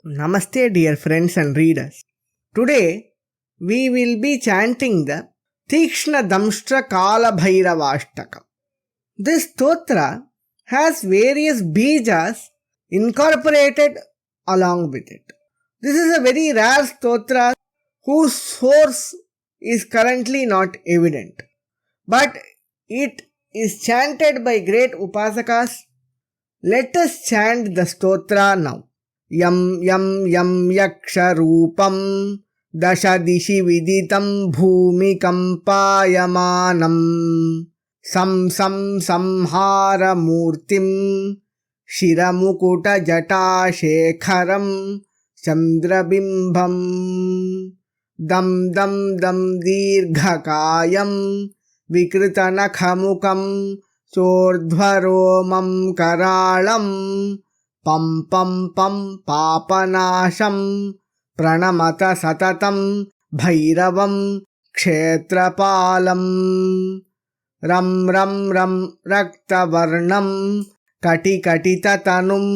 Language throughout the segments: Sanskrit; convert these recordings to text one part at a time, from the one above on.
Namaste, dear friends and readers. Today we will be chanting the Tikshna Damshtra Kala Bhairavashtakam. This stotra has various bijas incorporated along with it. This is a very rare stotra whose source is currently not evident, but it is chanted by great upasakas. Let us chant the stotra now. यं यं यं यक्षरूपं दशदिशि विदितं भूमिकम्पायमानं सं सं संहारमूर्तिं शिरमुकुटजटाशेखरं चन्द्रबिम्बं दं दं दं दीर्घकायं विकृतनखमुखं चोर्ध्वरोमं कराळं पं पं पं पापनाशं प्रणमत सततं भैरवं क्षेत्रपालं रं रं रं रक्तवर्णं कटिकटिततनुं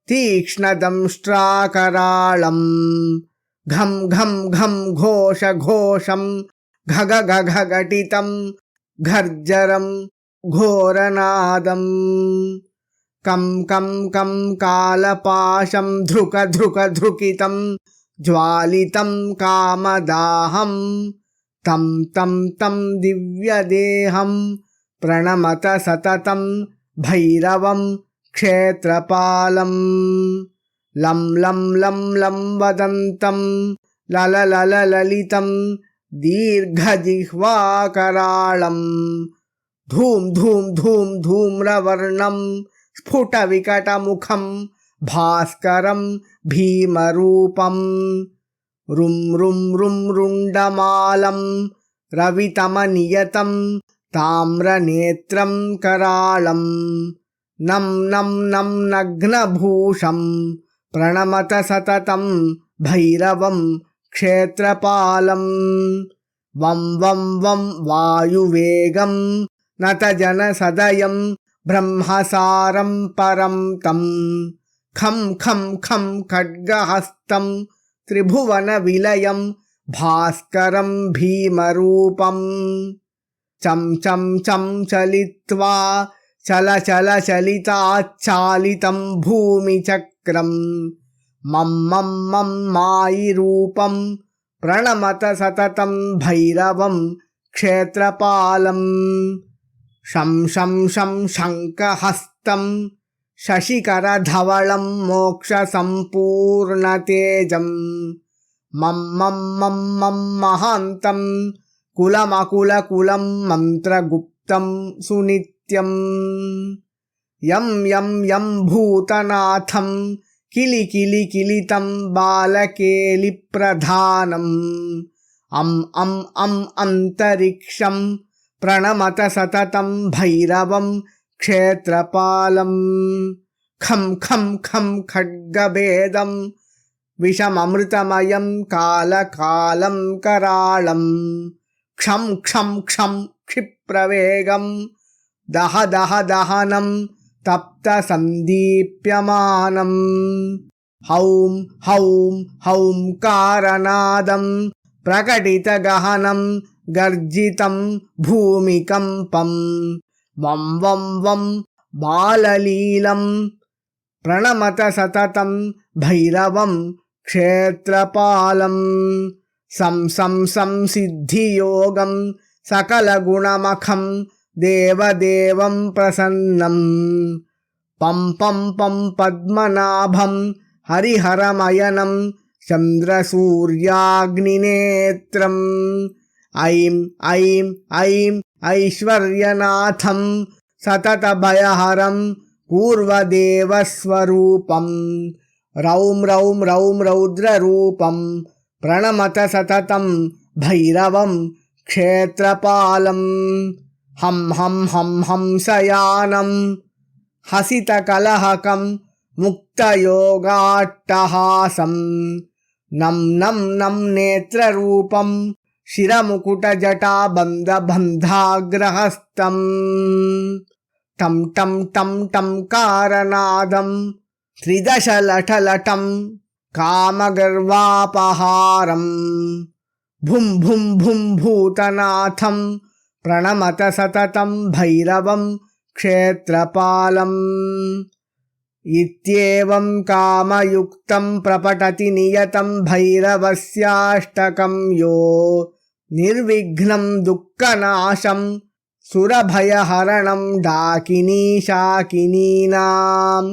तीक्ष्णदंष्ट्राकराळं घं घं घं घोषघोषं घग घग घटितं घर्जरं घोरनादम् कं कं कं कालपाशं धृक धृक धृकितं ज्वालितं कामदाहं तं तं तं दिव्यदेहं प्रणमत सततं भैरवं क्षेत्रपालं लं लं लं लं वदन्तं लल लल ललितं दीर्घजिह्वाकराळं धूम धूम धूम धूम्रवर्णं स्फुटविकटमुखं भास्करं भीमरूपं रुं रुं रुं रुण्डमालं रवितमनियतं ताम्रनेत्रं कराळं नं नं नं नग्नभूषं प्रणमत सततं भैरवं क्षेत्रपालं वं वं वं वायुवेगं नतजनसदयं ब्रह्मसारं परं तं खं खं खं खड्गहस्तं त्रिभुवनविलयं भास्करं भीमरूपं चं चं चं चलित्वा चल चल चलिताच्चालितं भूमिचक्रं मं मं मं मायिरूपं प्रणमत सततं भैरवं क्षेत्रपालं शं शं शं शङ्खहस्तं शशिकरधवलं मोक्षसम्पूर्णतेजं मं मं मं मं महान्तं कुलमकुलकुलं मन्त्रगुप्तं सुनित्यं यं यं यं भूतनाथं किलिकिलिकिलितं बालकेलिप्रधानम् अं अन्तरिक्षं प्रणमत सततं भैरवं क्षेत्रपालं खं खं खं खड्गभेदं विषममृतमयं कालकालं कराळं क्षं क्षं क्षं क्षिप्रवेगं दह दह दहनं तप्तसन्दीप्यमानं हौं हौं हौंकारनादं प्रकटितगहनं गर्जितं भूमिकम्पं वं वं वं बाललीलं प्रणमत सततं भैरवं क्षेत्रपालं सं सं सं सिद्धियोगं सकलगुणमखं देवदेवं प्रसन्नं पं पं पं पद्मनाभं हरिहरमयनं चन्द्रसूर्याग्निनेत्रम् ऐं ऐं ऐं ऐश्वर्यनाथं सततभयहरं पूर्वदेवस्वरूपं रौं रौं रौं रौद्ररूपं प्रणमत सततं भैरवं क्षेत्रपालं हं हं हं हंसयानं हसितकलहकं मुक्तयोगाट्टहासं नं नं नं नेत्ररूपं शिरमुकुटजटाबन्धबन्धाग्रहस्तं टं टं टं टं कारनादं त्रिदशलठलटं कामगर्वापहारं भुं भुं भुं भूतनाथं प्रणमत सततं भैरवं क्षेत्रपालम् इत्येवं कामयुक्तं प्रपठति नियतं भैरवस्याष्टकं यो निर्विघ्नं दुःखनाशं सुरभयहरणं डाकिनी शाकिनीनां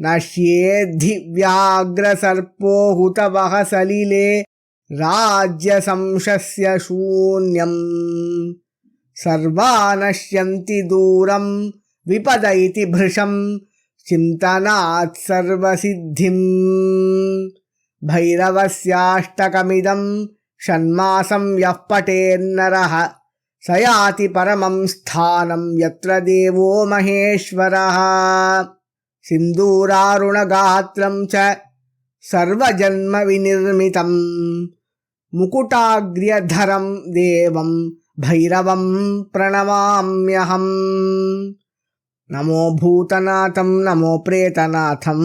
नश्येद्धि व्याघ्रसर्पो हुतवः सलिले राज्यसंशस्य शून्यम् सर्वा नश्यन्ति दूरं विपदैति भृशं चिन्तनात् सर्वसिद्धिम् भैरवस्याष्टकमिदं षण्मासं यः पठेन्नरः स याति परमं स्थानं यत्र देवो महेश्वरः सिन्दूरारुणगात्रं च सर्वजन्मविनिर्मितं मुकुटाग्र्यधरं देवं भैरवं प्रणमाम्यहम् नमो भूतनाथं नमो प्रेतनाथं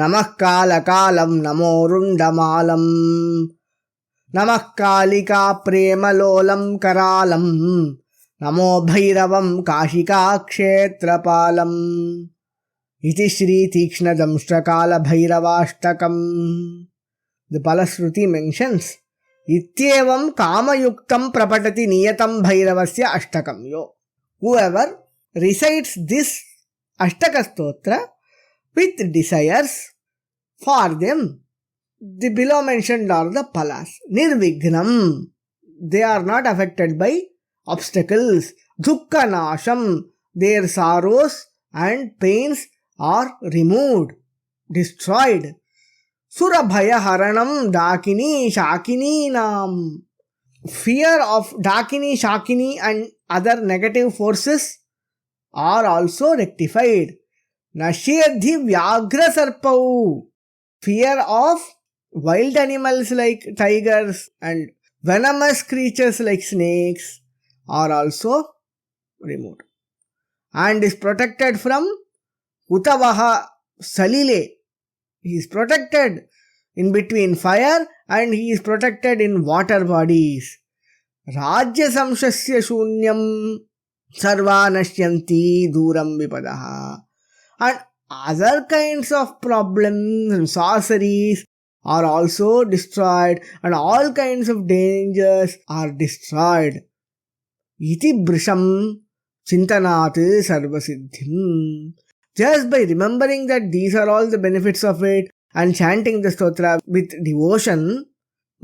नमः कालकालं नमो रुण्डमालं नमः कालिका प्रेमलोलं करालं नमो भैरवं काशिकाक्षेत्रपालम् इति श्री तीक्ष्णदंष्ट्रकालभैरवाष्टकम्. The Palashruti mentions इत्येवं कामयुक्तं प्रपठति नियतं भैरवस्य अष्टकं यो. Whoever recites this Ashtaka Stotra with desires, for them the below mentioned are the Palas. Nirvignam, they are not affected by obstacles. Dukkha nasham, their sorrows and pains are removed, destroyed. Surabhaya haranam dakini shakini nam. Fear of dakini, shakini and other negative forces are also rectified. Nashyedhi vyaghra sarpau. Fear of wild animals like tigers and venomous creatures like snakes are also removed. And is protected from Utavaha Salile. He is protected in between fire and he is protected in water bodies. Rajya samshasya shunyam sarva nashyanti duram vipadaha. And other kinds of problems and sorceries are also destroyed and all kinds of dangers are destroyed. Iti brisham chintanat sarvasiddhim. Just by remembering that these are all the benefits of it and chanting the stotra with devotion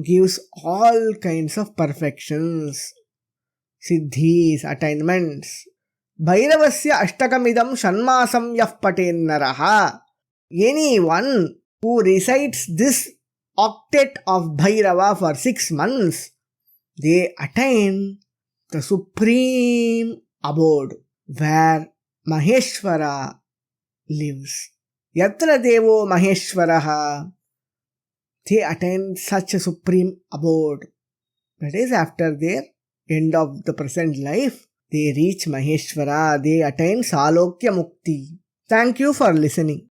gives all kinds of perfections, siddhis, attainments. Bhairavasya ashtakamidam shanmasam yah patennaraha. Anyone who recites this octet of Bhairava for 6 months, they attain the supreme abode where Maheshwara lives. Yatra Devo Maheshwaraha, they attain such a supreme abode. That is, after their end of the present life, they reach Maheshwara, they attain Salokya Mukti. Thank you for listening.